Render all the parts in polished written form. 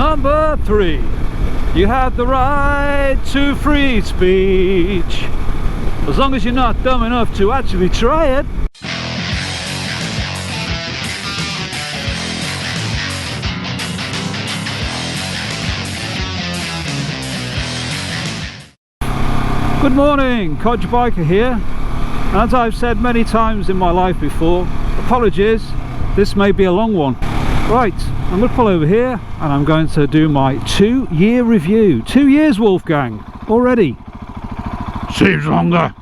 Number 3. You have the right to free speech, as long as you're not dumb enough to actually try it. Good morning, Codger Biker here. As I've said many times in my life before, apologies, this may be a long one. Right, I'm going to pull over here and I'm going to do my 2-year review. 2 years, Wolfgang, already. Seems longer.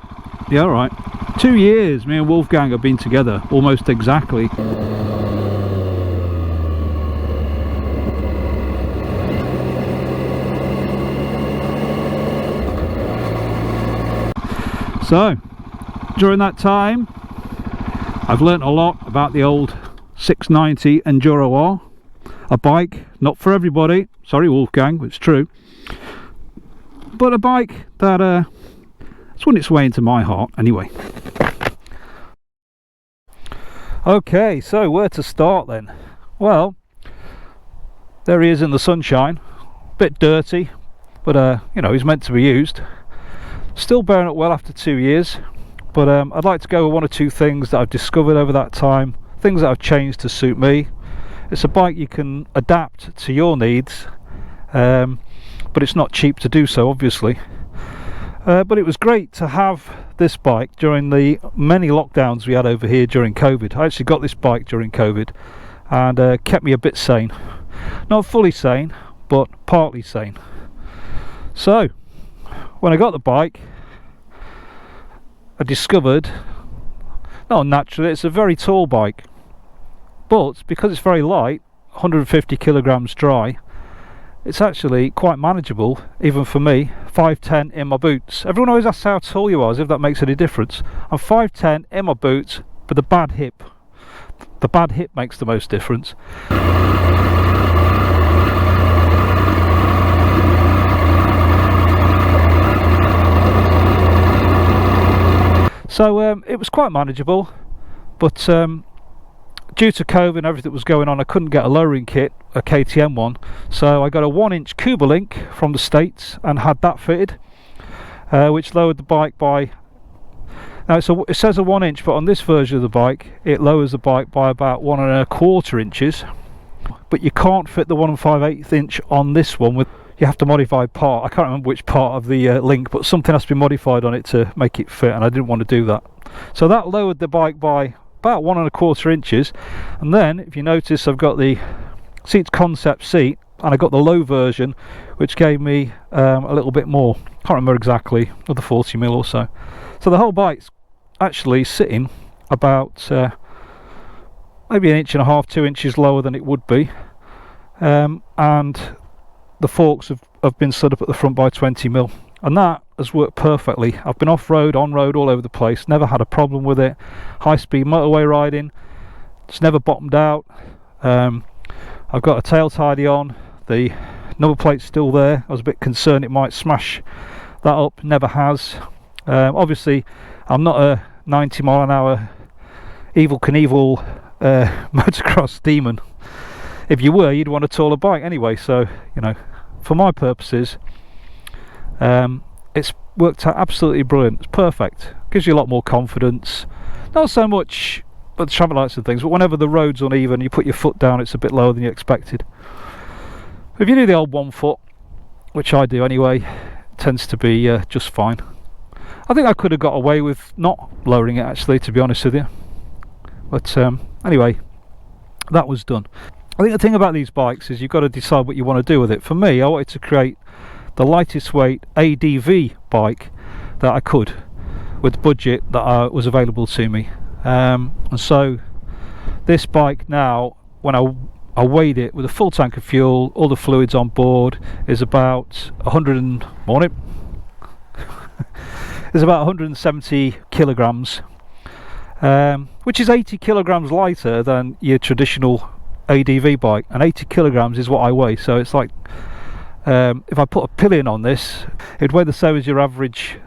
Yeah, alright. 2 years me and Wolfgang have been together, almost exactly. So, during that time, I've learnt a lot about the old 690 Enduro R, a bike not for everybody, sorry Wolfgang, it's true, but a bike that it's won its way into my heart anyway. Okay, so where to start then? Well, there he is in the sunshine, bit dirty, but you know, he's meant to be used. Still bearing up well after 2 years, but I'd like to go with 1 or 2 things that I've discovered over that time, things that have changed to suit me. It's a bike you can adapt to your needs, but it's not cheap to do so, obviously. But it was great to have this bike during the many lockdowns we had over here during COVID. I actually got this bike during COVID and kept me a bit sane. Not fully sane, but partly sane. So when I got the bike, I discovered, not naturally, it's a very tall bike, but because it's very light, 150 kilograms dry, it's actually quite manageable, even for me. 5'10" in my boots. Everyone always asks how tall you are, as if that makes any difference. I'm 5'10" in my boots, with a bad hip. The bad hip makes the most difference. So it was quite manageable, but due to COVID and everything that was going on, I couldn't get a lowering kit, a KTM one, so I got a 1-inch Cuba link from the States and had that fitted, which lowered the bike by, now it says a 1 inch, but on this version of the bike it lowers the bike by about 1¼ inches, but you can't fit the 1 5/8 inch on this one. You have to modify part, I can't remember which part of the link, but something has to be modified on it to make it fit, and I didn't want to do that. So that lowered the bike by about 1¼ inches. And then if you notice, I've got the seats concept seat, and I got the low version, which gave me a little bit more, can't remember exactly, another 40mm or so. So the whole bike's actually sitting about maybe 1.5 to 2 inches lower than it would be, and the forks have been stood up at the front by 20mm, and that has worked perfectly. I've been off-road, on-road, all over the place, never had a problem with it. High-speed motorway riding, it's never bottomed out. I've got a tail tidy on, the number plate's still there. I was a bit concerned it might smash that up, never has. Obviously I'm not a 90-mile-an-hour Evel Knievel motocross demon. If you were, you'd want a taller bike anyway, so you know, for my purposes, it's worked out absolutely brilliant. It's perfect, gives you a lot more confidence, not so much with the traffic lights and things, but whenever the road's uneven, you put your foot down, it's a bit lower than you expected. If you do the old 1 foot, which I do anyway, it tends to be just fine. I think I could have got away with not lowering it, actually, to be honest with you, but anyway, that was done. I think the thing about these bikes is you've got to decide what you want to do with it. For me, I wanted to create the lightest weight ADV bike that I could, with the budget that was available to me. And so this bike now, when I weighed it with a full tank of fuel, all the fluids on board, is about 170 kilograms, which is 80 kilograms lighter than your traditional ADV bike, and 80 kilograms is what I weigh. So it's like, if I put a pillion on this, it'd weigh the same as your average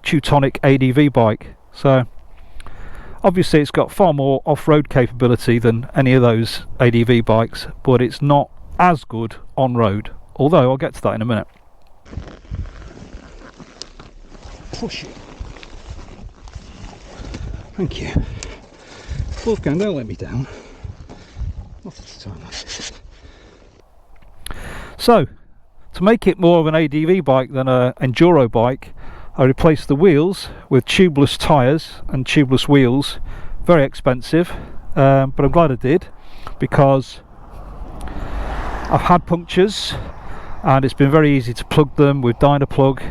Teutonic ADV bike. So obviously it's got far more off-road capability than any of those ADV bikes, but it's not as good on road, although I'll get to that in a minute. Push it. Thank you. Wolfgang, don't let me down. Not at the time. So, to make it more of an ADV bike than an enduro bike, I replaced the wheels with tubeless tyres and tubeless wheels. Very expensive, but I'm glad I did, because I've had punctures and it's been very easy to plug them with Dynaplug,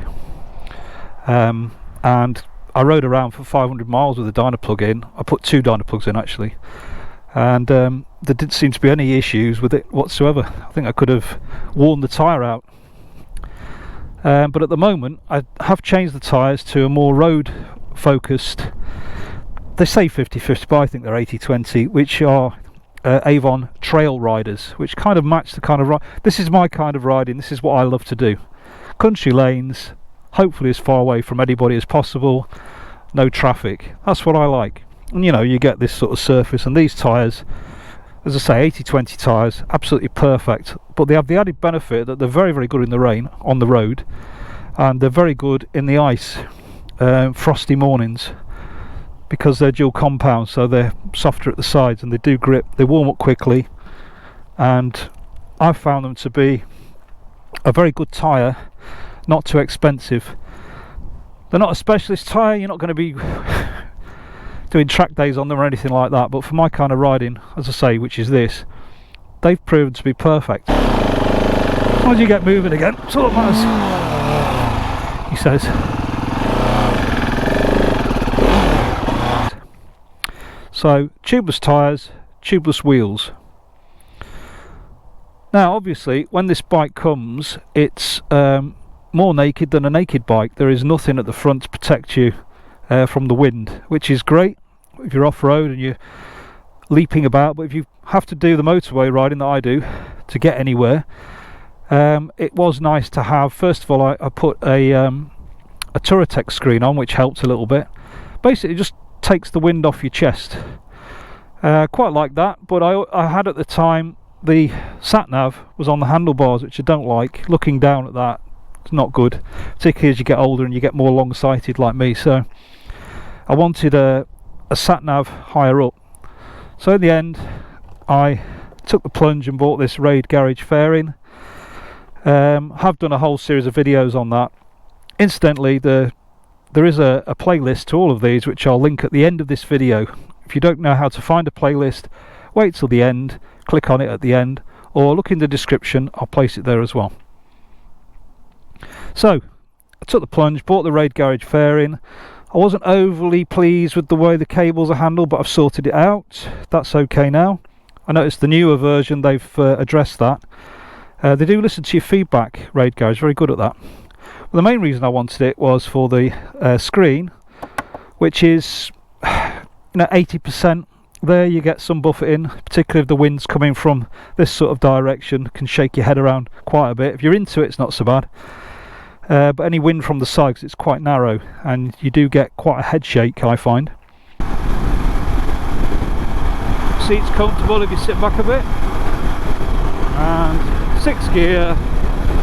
and I rode around for 500 miles with a Dynaplug in. I put 2 Dynaplugs in actually, and there didn't seem to be any issues with it whatsoever. I think I could have worn the tyre out. But at the moment I have changed the tyres to a more road focused, they say 50-50 but I think they're 80-20, which are Avon Trail Riders, which kind of match the kind of this is my kind of riding. This is what I love to do. Country lanes, hopefully as far away from anybody as possible, no traffic. That's what I like. And you know, you get this sort of surface, and these tyres, as I say, 80-20 tyres, absolutely perfect. But they have the added benefit that they're very, very good in the rain on the road, and they're very good in the ice, frosty mornings, because they're dual compound, so they're softer at the sides and they do grip. They warm up quickly, and I've found them to be a very good tyre, not too expensive. They're not a specialist tyre. You're not going to be doing track days on them or anything like that, but for my kind of riding, as I say, which is this, they've proven to be perfect. As long as you get moving again, that's all that matters, he says. So tubeless tyres, tubeless wheels. Now obviously when this bike comes, it's more naked than a naked bike. There is nothing at the front to protect you from the wind, which is great if you're off-road and you're leaping about. But if you have to do the motorway riding that I do to get anywhere, it was nice to have. First of all, I put a Touratech screen on, which helped a little bit. Basically just takes the wind off your chest. Quite like that, but I had at the time the sat nav was on the handlebars, which I don't like. Looking down at that, it's not good, particularly as you get older and you get more long-sighted like me. So I wanted a sat nav higher up. So in the end I took the plunge and bought this Raid Garage fairing. Have done a whole series of videos on that. Incidentally, there is a playlist to all of these, which I'll link at the end of this video. If you don't know how to find a playlist, wait till the end, click on it at the end, or look in the description, I'll place it there as well. So I took the plunge, bought the Raid Garage fairing. I wasn't overly pleased with the way the cables are handled, but I've sorted it out. That's okay now. I noticed the newer version, they've addressed that. They do listen to your feedback, Raid Garage, very good at that. Well, the main reason I wanted it was for the screen, which is 80%. There you get some buffeting, particularly if the wind's coming from this sort of direction, can shake your head around quite a bit. If you're into it, it's not so bad. But any wind from the side, 'cause it's quite narrow, and you do get quite a head shake, I find. Seat's comfortable if you sit back a bit, and 6th gear,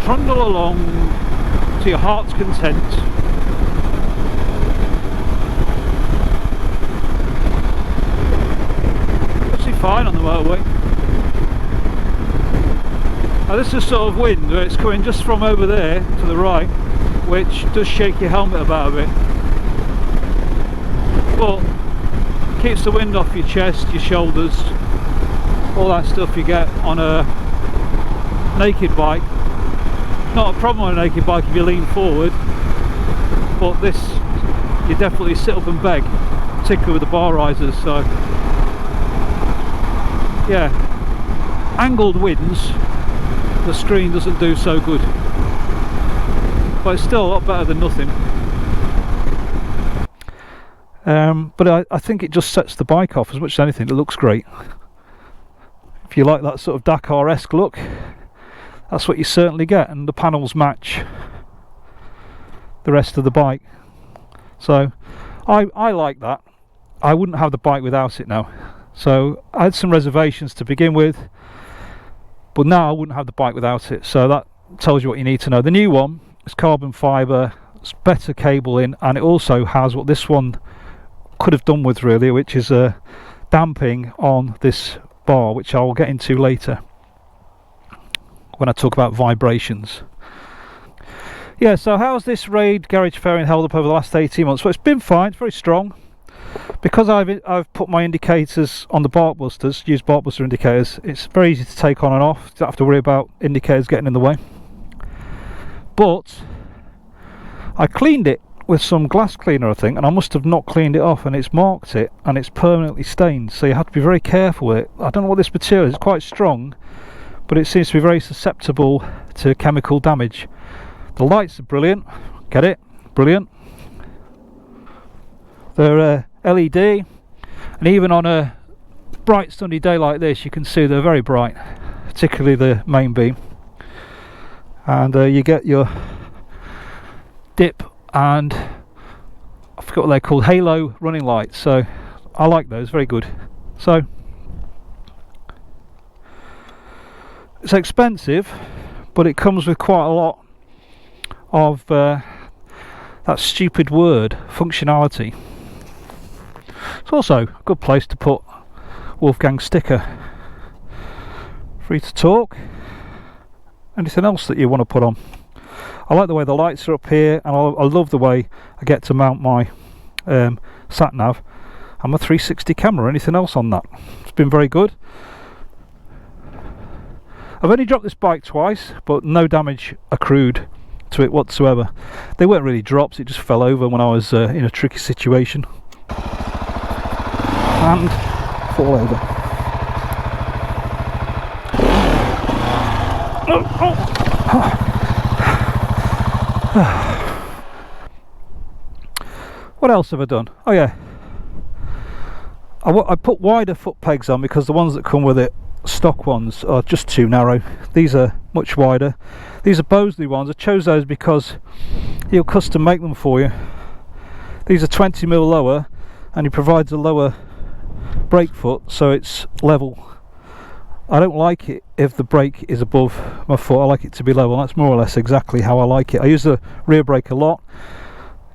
trundle along to your heart's content. Actually fine on the motorway. Now this is sort of wind where it's coming just from over there to the right, which does shake your helmet about a bit, but keeps the wind off your chest, your shoulders, all that stuff you get on a naked bike. Not a problem on a naked bike if you lean forward, but this, you definitely sit up and beg, particularly with the bar risers. So yeah, angled winds, the screen doesn't do so good, but it's still a lot better than nothing. But I think it just sets the bike off as much as anything. It looks great. If you like that sort of Dakar-esque look, that's what you certainly get, and the panels match the rest of the bike. So I like that. I wouldn't have the bike without it now. So I had some reservations to begin with. but now I wouldn't have the bike without it, so that tells you what you need to know. The new one is carbon fibre, it's better cabling, and it also has what this one could have done with really, which is a damping on this bar, which I will get into later when I talk about vibrations. Yeah, so how's this Raid garage fairing held up over the last 18 months? Well, it's been fine, it's very strong. Because I've put my indicators on the bark busters, used bark buster indicators, it's very easy to take on and off. You don't have to worry about indicators getting in the way. But I cleaned it with some glass cleaner, I think, and I must have not cleaned it off, and it's marked it and it's permanently stained, so you have to be very careful with it. I don't know what this material is, it's quite strong, but it seems to be very susceptible to chemical damage. The lights are brilliant, get it? Brilliant. They're LED, and even on a bright sunny day like this you can see they're very bright, particularly the main beam. And you get your dip and I forgot what they're called, halo running lights, so I like those, very good. So it's expensive, but it comes with quite a lot of that stupid word, functionality. It's also a good place to put Wolfgang sticker. Free to talk. Anything else that you want to put on? I like the way the lights are up here, and I love the way I get to mount my sat nav and my 360 camera. Anything else on that? It's been very good. I've only dropped this bike twice, but no damage accrued to it whatsoever. They weren't really drops, it just fell over when I was in a tricky situation and fall over. What else have I done? Oh yeah, I put wider foot pegs on because the ones that come with it, stock ones, are just too narrow. These are much wider. These are Bosley ones. I chose those because he'll custom make them for you. These are 20mm lower, and he provides a lower brake foot so it's level. I don't like it if the brake is above my foot. I like it to be level. That's more or less exactly how I like it. I use the rear brake a lot.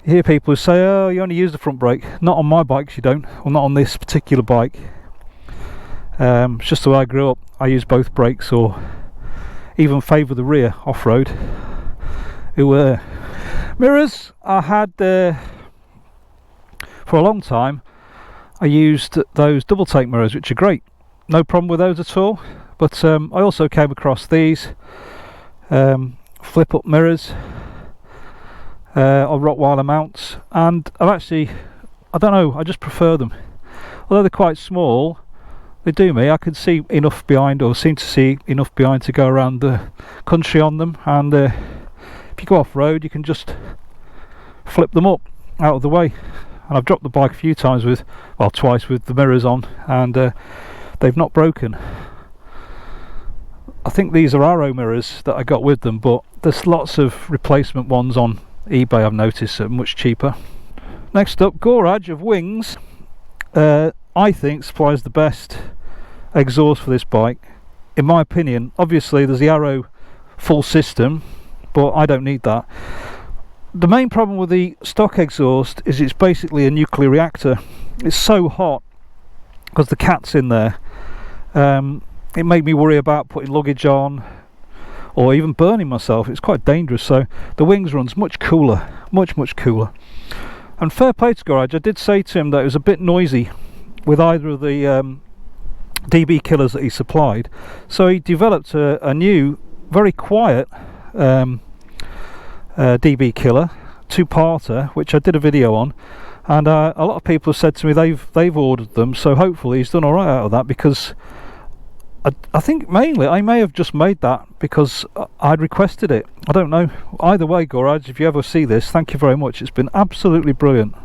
You hear people who say, oh, you only use the front brake. Not on my bikes you don't, well, not on this particular bike. It's just the way I grew up. I use both brakes, or even favour the rear off-road. Mirrors, I had for a long time. I used those double take mirrors, which are great, no problem with those at all. But I also came across these flip up mirrors on Rottweiler mounts, and I don't know, I just prefer them. Although they're quite small, they do me. I can see enough behind, or seem to see enough behind, to go around the country on them, and if you go off road you can just flip them up out of the way. And I've dropped the bike a few times twice with the mirrors on, and they've not broken. I think these are Arrow mirrors that I got with them, but there's lots of replacement ones on eBay I've noticed are much cheaper. Next up, Gorage of Wings, I think supplies the best exhaust for this bike, in my opinion. Obviously there's the Arrow full system, but I don't need that. The main problem with the stock exhaust is it's basically a nuclear reactor. It's so hot because the cat's in there. It made me worry about putting luggage on or even burning myself. It's quite dangerous, so the Wings runs much cooler, much cooler. And fair play to Garage, I did say to him that it was a bit noisy with either of the DB killers that he supplied, so he developed a new very quiet DB killer, two-parter, which I did a video on, and a lot of people have said to me they've ordered them, so hopefully he's done alright out of that, because I think mainly I may have just made that because I'd requested it. I don't know. Either way, Gorage, if you ever see this, thank you very much. It's been absolutely brilliant.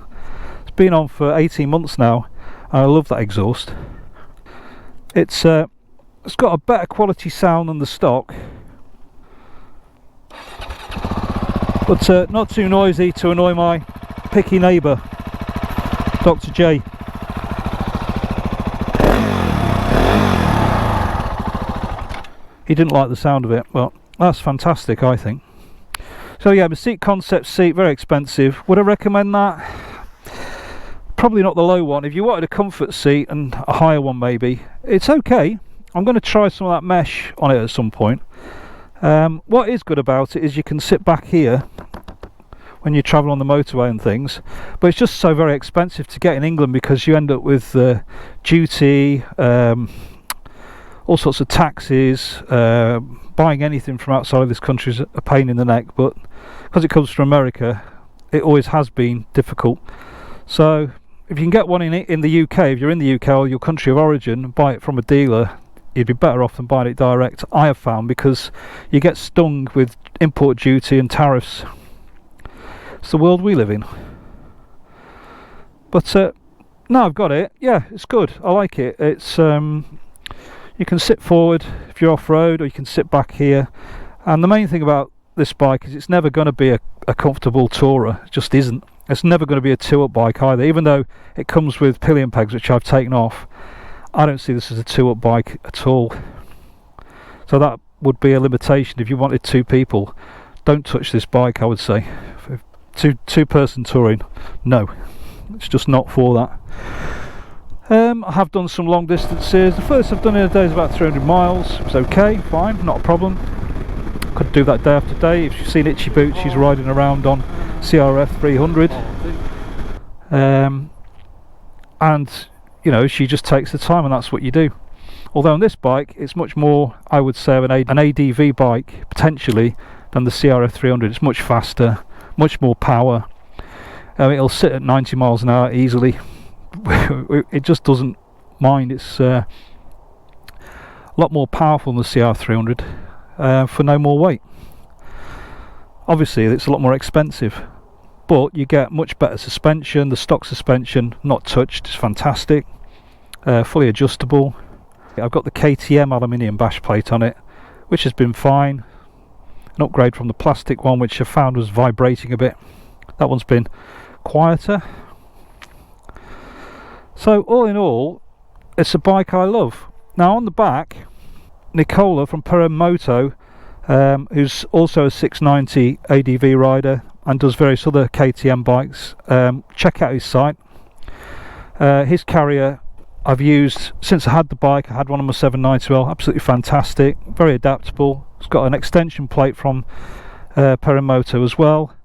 It's been on for 18 months now, and I love that exhaust. It's got a better quality sound than the stock, but not too noisy to annoy my picky neighbour, Dr. J. he didn't like the sound of it, but that's fantastic, I think. So yeah, the seat concept seat, very expensive. Would I recommend that? Probably not the low one. If you wanted a comfort seat and a higher one, maybe it's okay. I'm going to try some of that mesh on it at some point. What is good about it is you can sit back here when you travel on the motorway and things, but it's just so very expensive to get in England because you end up with duty, all sorts of taxes. Buying anything from outside of this country is a pain in the neck, but because it comes from America, it always has been difficult. So if you can get one in the UK, if you're in the UK or your country of origin, buy it from a dealer, you'd be better off than buying it direct, I have found, because you get stung with import duty and tariffs. It's the world we live in. But now I've got it, yeah, it's good. I like it. It's you can sit forward if you're off-road, or you can sit back here. And the main thing about this bike is it's never going to be a comfortable tourer. It just isn't. It's never going to be a two-up bike either, even though it comes with pillion pegs, which I've taken off. I don't see this as a two-up bike at all. So that would be a limitation if you wanted two people. Don't touch this bike, I would say. Two-person touring, no, it's just not for that. I have done some long distances. The first I've done in a day is about 300 miles. It was okay, fine, not a problem. Could do that day after day. If you've seen Itchy Boots, she's riding around on CRF 300, and you know, she just takes the time, and that's what you do. Although on this bike it's much more, I would say, of an ADV bike potentially than the CRF 300. It's much faster, much more power. It'll sit at 90 miles an hour easily. It just doesn't mind. It's a lot more powerful than the CR 300 for no more weight. Obviously it's a lot more expensive, but you get much better suspension. The stock suspension, not touched, is fantastic. Fully adjustable. I've got the KTM aluminium bash plate on it, which has been fine. An upgrade from the plastic one, which I found was vibrating a bit. That one's been quieter. So all in all, it's a bike I love. Now on the back, Nicola from Perimoto, who's also a 690 ADV rider and does various other KTM bikes, check out his site. His carrier I've used since I had the bike. I had one on my 790L, absolutely fantastic, very adaptable. It's got an extension plate from Perimoto as well.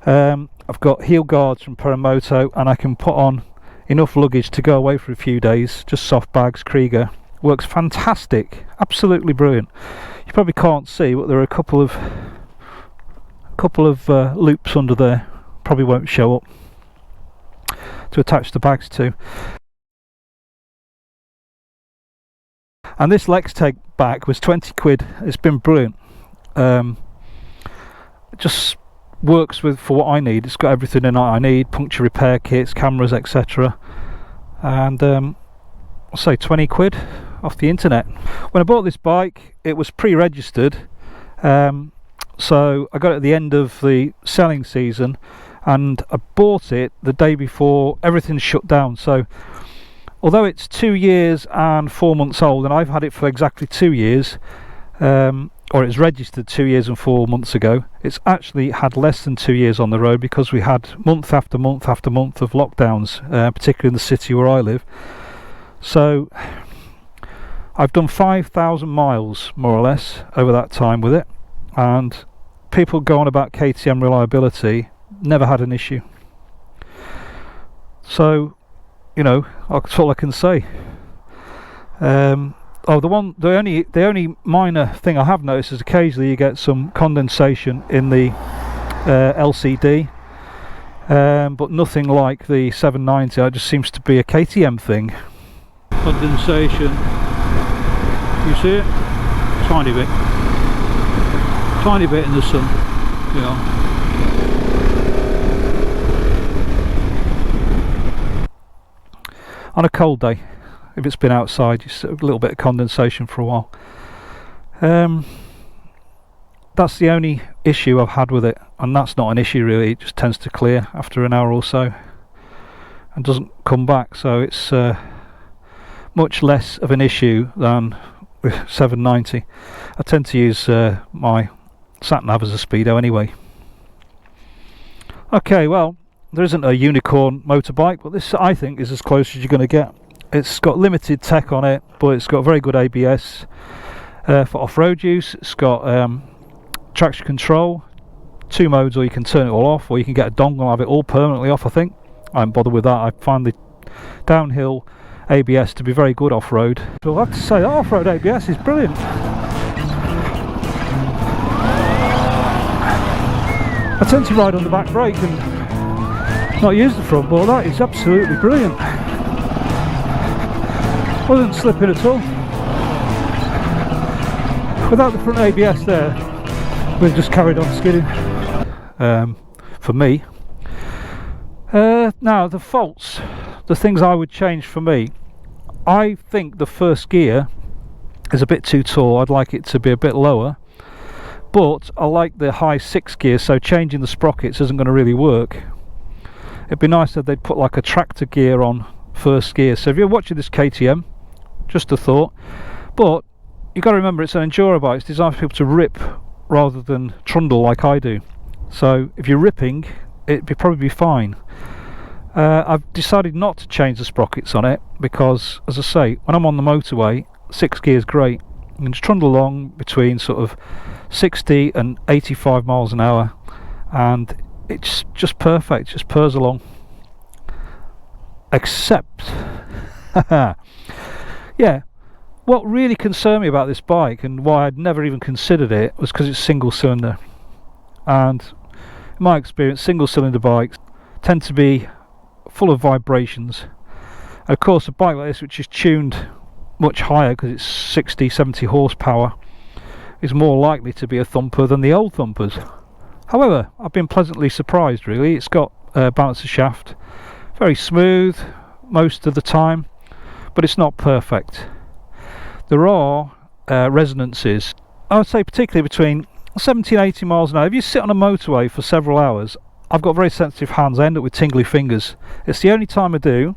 I've got heel guards from Perimoto, and I can put on enough luggage to go away for a few days, just soft bags. Krieger works fantastic, absolutely brilliant. You probably can't see, but there are a couple of loops under there, probably won't show up, to attach the bags to. And this Lexteg back was 20 quid. It's been brilliant. It just works for what I need. It's got everything in it I need: puncture repair kits, cameras, etc. And I'll say 20 quid off the internet. When I bought this bike, it was pre-registered, so I got it at the end of the selling season, and I bought it the day before everything shut down. So although it's 2 years and 4 months old, and I've had it for exactly 2 years, or it's registered 2 years and 4 months ago, it's actually had less than 2 years on the road, because we had month after month after month of lockdowns, particularly in the city where I live. So I've done 5,000 miles more or less over that time with it, and people go on about KTM reliability, never had an issue. So, you know, that's all I can say. The only minor thing I have noticed is occasionally you get some condensation in the LCD, but nothing like the 790. It just seems to be a KTM thing. Condensation, you see it? Tiny bit in the sun, you know. On a cold day, if it's been outside, you see a little bit of condensation for a while. That's the only issue I've had with it, and that's not an issue really. It just tends to clear after an hour or so and doesn't come back, so it's much less of an issue than with 790. I tend to use my sat nav as a speedo anyway. Okay, well, there isn't a unicorn motorbike, but this I think is as close as you're going to get. It's got limited tech on it, but it's got very good ABS for off-road use. It's got traction control, 2 modes, or you can turn it all off, or you can get a dongle and have it all permanently off. I think I don't bother with that. I find the downhill ABS to be very good off-road. So I have to say that off-road ABS is brilliant. I tend to ride on the back brake and not use the front, but that is absolutely brilliant. Wasn't slipping at all. Without the front ABS there, we've just carried on skidding. For me. Now the faults, the things I would change for me. I think the first gear is a bit too tall. I'd like it to be a bit lower. But I like the high 6 gear, so changing the sprockets isn't going to really work. It'd be nice if they'd put like a tractor gear on first gear. So if you're watching this KTM, just a thought. But you've got to remember it's an enduro bike. It's designed for people to rip rather than trundle like I do. So if you're ripping, it'd probably be fine. I've decided not to change the sprockets on it because, as I say, when I'm on the motorway, 6 gear is great. You can just trundle along between sort of 60 and 85 miles an hour, and it's just perfect, just purrs along. Except yeah, what really concerned me about this bike and why I'd never even considered it was because it's single cylinder, and in my experience single cylinder bikes tend to be full of vibrations. Of course a bike like this, which is tuned much higher because it's 60-70 horsepower, is more likely to be a thumper than the old thumpers. However, I've been pleasantly surprised really. It's got a balancer shaft, very smooth most of the time, but it's not perfect. There are resonances, I would say particularly between 70 and 80 miles an hour. If you sit on a motorway for several hours, I've got very sensitive hands, I end up with tingly fingers. It's the only time I do,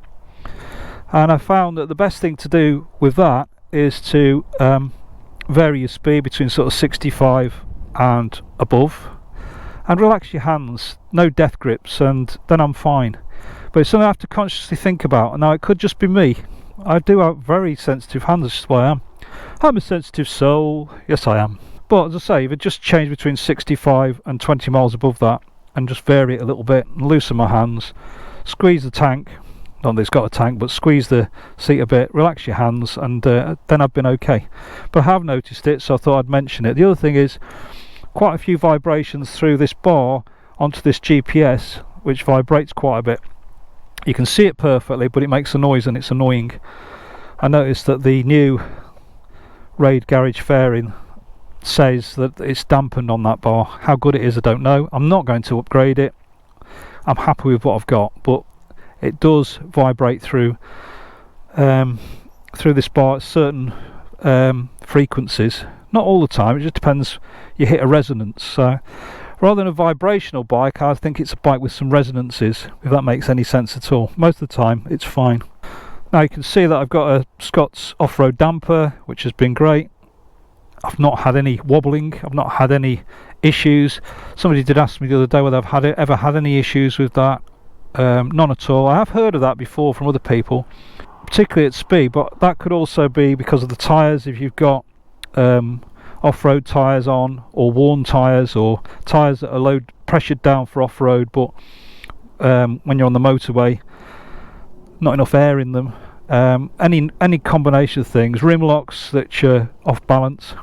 and I found that the best thing to do with that is to vary your speed between sort of 65 and above, and relax your hands, no death grips, and then I'm fine. But it's something I have to consciously think about, and now it could just be me. I do have very sensitive hands, that's just why I am. I'm a sensitive soul, yes I am. But as I say, if it just changed between 65 and 20 miles above that, and just vary it a little bit, and loosen my hands, squeeze the tank, not that it's got a tank, but squeeze the seat a bit, relax your hands, and then I've been okay. But I have noticed it, so I thought I'd mention it. The other thing is quite a few vibrations through this bar onto this GPS, which vibrates quite a bit. You can see it perfectly, but it makes a noise and it's annoying. I noticed that the new Raid Garage fairing says that it's dampened on that bar. How good it is I don't know. I'm not going to upgrade it. I'm happy with what I've got, but it does vibrate through this bar at certain frequencies. Not all the time, it just depends. You hit a resonance. So rather than a vibrational bike, I think it's a bike with some resonances, if that makes any sense at all. Most of the time it's fine. Now you can see that I've got a Scott's off-road damper, which has been great. I've not had any wobbling, I've not had any issues. Somebody did ask me the other day whether I've ever had any issues with that. None at all. I have heard of that before from other people, particularly at speed, but that could also be because of the tyres. If you've got off-road tyres on, or worn tyres, or tyres that are pressured down for off-road, but when you're on the motorway, not enough air in them. Any combination of things, rim locks that are off balance.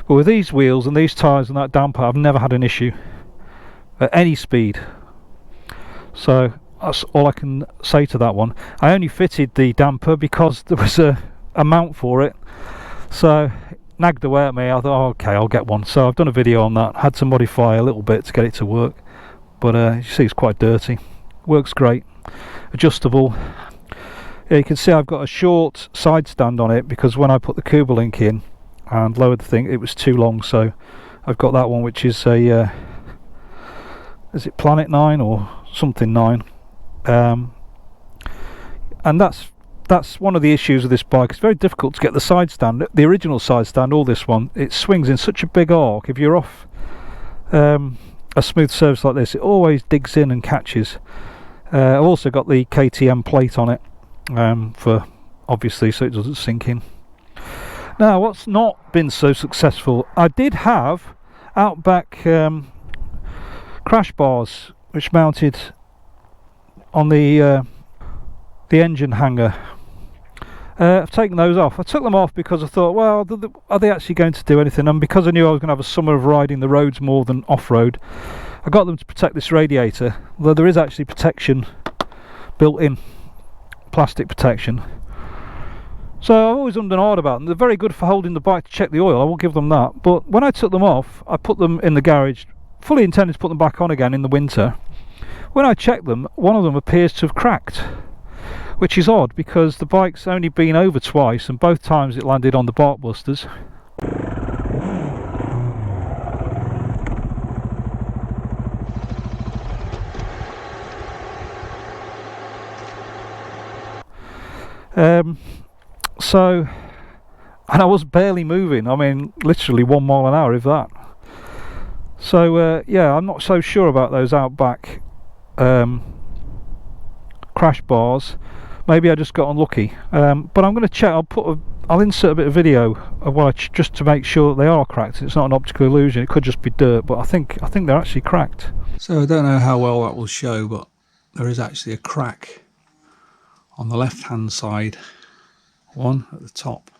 But with these wheels and these tyres and that damper, I've never had an issue at any speed. So that's all I can say to that one. I only fitted the damper because there was a mount for it, so it nagged away at me. I thought, oh, okay, I'll get one. So I've done a video on that. Had to modify a little bit to get it to work, but you see it's quite dirty. Works great. Adjustable. Yeah, you can see I've got a short side stand on it because when I put the Cuba link in and lowered the thing, it was too long. So I've got that one, which is a is it Planet 9 or something 9, and that's that's one of the issues with this bike. It's very difficult to get the side stand, the original side stand, or this one. It swings in such a big arc. If you're off a smooth surface like this, it always digs in and catches. I've also got the KTM plate on it, for obviously, so it doesn't sink in. Now, what's not been so successful, I did have Outback crash bars which mounted on the engine hanger. I've taken those off. I took them off because I thought, well, are they actually going to do anything? And because I knew I was going to have a summer of riding the roads more than off-road, I got them to protect this radiator, although there is actually protection built in, plastic protection. So I've always wondered hard about them. They're very good for holding the bike to check the oil, I will give them that. But when I took them off, I put them in the garage, fully intended to put them back on again in the winter. When I checked them, one of them appears to have cracked, which is odd because the bike's only been over twice and both times it landed on the bark busters. So, and I was barely moving, I mean literally 1 mile an hour, if that. So yeah, I'm not so sure about those Outback crash bars. Maybe I just got unlucky, but I'm going to check. I'll insert a bit of video of what just to make sure that they are cracked. It's not an optical illusion. It could just be dirt, but I think they're actually cracked. So I don't know how well that will show, but there is actually a crack on the left hand side, one at the top.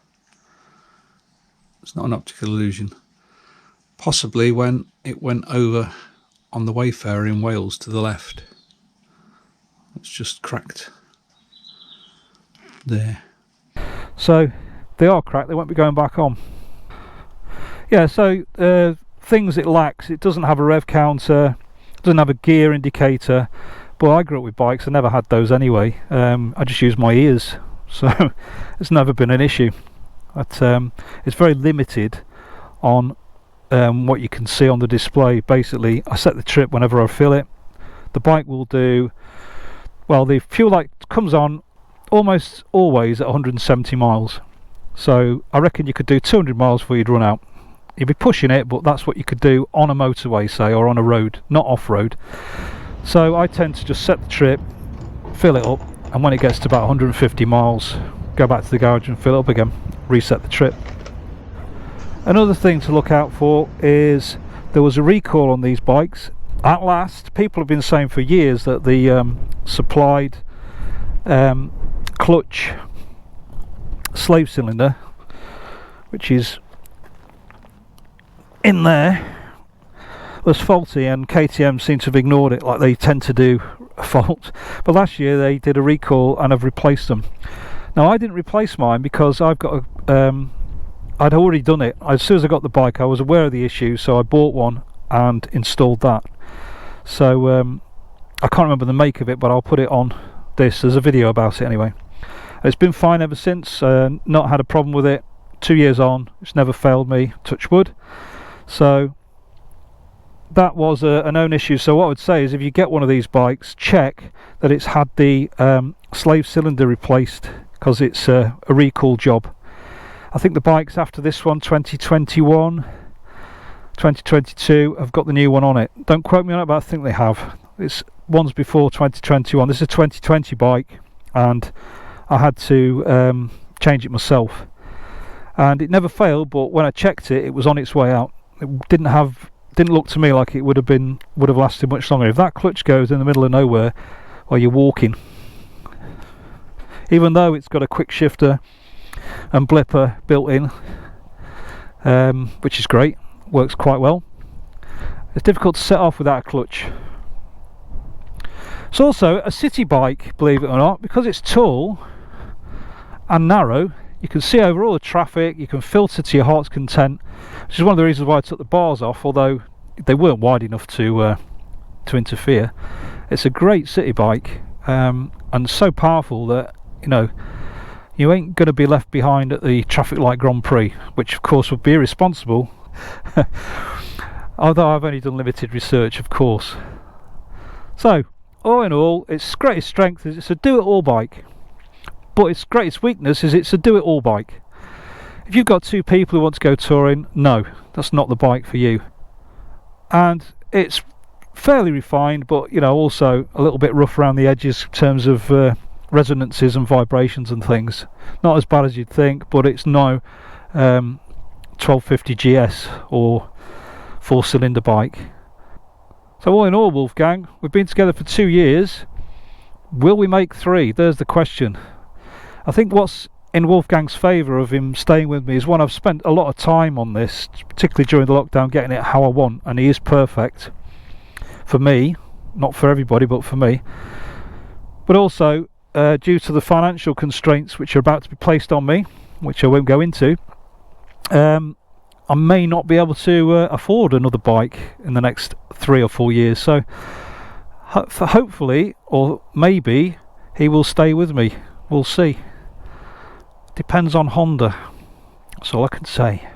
It's not an optical illusion. Possibly when it went over on the Wayfarer in Wales to the left. It's just cracked there. So they are cracked, they won't be going back on. Yeah, so things it lacks, it doesn't have a rev counter, doesn't have a gear indicator, but I grew up with bikes, I never had those anyway. I just use my ears, so it's never been an issue. But it's very limited on what you can see on the display. Basically, I set the trip whenever I feel it. The bike will do, well, the fuel light comes on almost always at 170 miles. So I reckon you could do 200 miles before you'd run out. You'd be pushing it, but that's what you could do on a motorway, say, or on a road, not off-road. So I tend to just set the trip, fill it up, and when it gets to about 150 miles, go back to the garage and fill it up again, reset the trip. Another thing to look out for is there was a recall on these bikes. At last, people have been saying for years that the supplied clutch slave cylinder, which is in there, was faulty, and KTM seem to have ignored it like they tend to do a fault. But last year they did a recall and have replaced them. Now I didn't replace mine because I've got a I'd already done it. As soon as I got the bike I was aware of the issue, so I bought one and installed that. So I can't remember the make of it, but I'll put it on this. There's a video about it anyway. It's been fine ever since, not had a problem with it. 2 years on, it's never failed me, touch wood. So that was a known issue. So what I would say is if you get one of these bikes, check that it's had the slave cylinder replaced, because it's a recall job. I think the bikes after this one, 2021, 2022, have got the new one on it. Don't quote me on it, but I think they have. It's one's before 2021. This is a 2020 bike, and I had to change it myself. And it never failed, but when I checked it, it was on its way out. It didn't look to me like it would have lasted much longer. If that clutch goes in the middle of nowhere while you're walking, even though it's got a quick shifter and blipper built in, which is great, works quite well, it's difficult to set off without a clutch. It's also a city bike, believe it or not, because it's tall and narrow. You can see over all the traffic, you can filter to your heart's content, which is one of the reasons why I took the bars off, although they weren't wide enough to interfere. It's a great city bike, and so powerful that, you know, you ain't going to be left behind at the traffic light Grand Prix, which of course would be irresponsible. Although I've only done limited research, of course. So all in all, its greatest strength is it's a do-it-all bike. but its greatest weakness is it's a do-it-all bike. If you've got two people who want to go touring, no, that's not the bike for you. And it's fairly refined, but you know, also a little bit rough around the edges in terms of resonances and vibrations and things. Not as bad as you'd think, but it's no 1250 GS or 4-cylinder bike. So all in all, Wolfgang, we've been together for 2 years. Will we make 3? There's the question. I think what's in Wolfgang's favour of him staying with me is, one, I've spent a lot of time on this, particularly during the lockdown, getting it how I want, and he is perfect for me, not for everybody, but for me. But also due to the financial constraints which are about to be placed on me, which I won't go into, I may not be able to afford another bike in the next 3 or 4 years. So hopefully, or maybe, he will stay with me. We'll see. Depends on Honda. That's all I can say,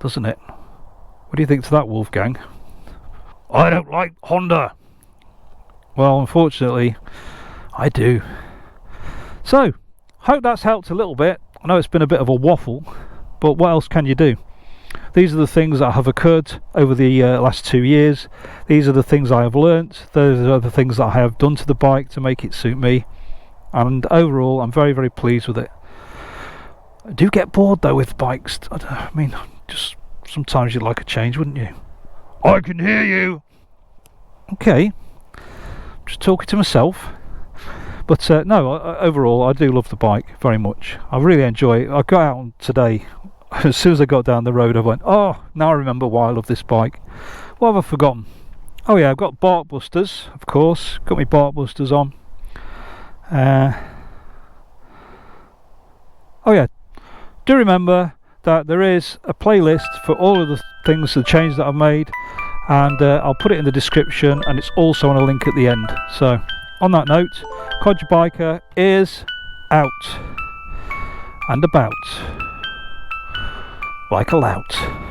doesn't it? What do you think to that, Wolfgang? I don't like Honda. Well, unfortunately, I do. So, hope that's helped a little bit. I know it's been a bit of a waffle, but what else can you do? These are the things that have occurred over the last 2 years. These are the things I have learnt. Those are the things that I have done to the bike to make it suit me. And overall, I'm very, very pleased with it. I do get bored though with bikes. I mean, just sometimes you'd like a change, wouldn't you? I can hear you. Okay, just talking to myself. But no, overall, I do love the bike very much. I really enjoy it. I got out today. As soon as I got down the road, I went, oh, now I remember why I love this bike. What have I forgotten? Oh yeah, I've got bark busters, of course. Got my bark busters on. Oh yeah, do remember that there is a playlist for all of the things, the changes that I've made, and I'll put it in the description, and it's also on a link at the end. So on that note, Codger Biker is out and about like a lout.